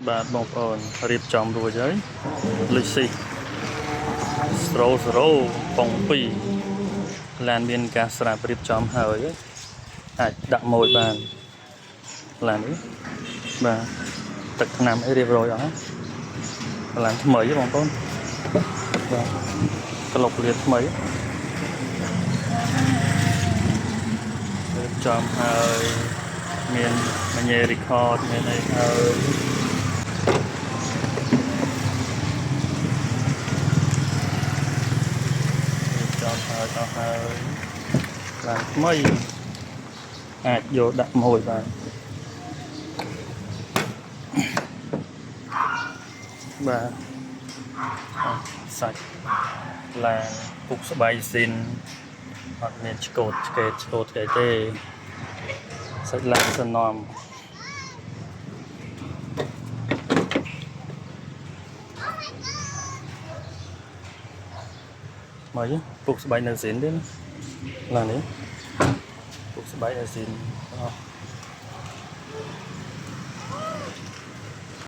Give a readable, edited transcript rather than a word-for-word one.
បាទបងប្អូនរៀបចំរួចហើយលុយស៊ីស្រោប៉ុង2ឡានមានការស្រាប់រៀបចំហើយអាចដាក់ម៉ូយបានឡាននេះបាទទឹកថ្នាំអីរៀបរយអស់ឡានថ្មីបងប្អូនបាទក្លុកលានថ្មីរៀបចំហើយមានមញ៉េរីខតមានអីហើយហើយឡើងថ្មីអាចយកដាក់ម៉ួយបានបាទសាច់ឡើងពុកស្បៃស៊ីនអត់មានឆ្កូតឆ្កេតឆ្កូតស្អីទេសាច់ឡើងសំណំមកពុកស្បៃនៅស៊ីនទេឡើងនេះពុកស្បៃនៅស៊ីន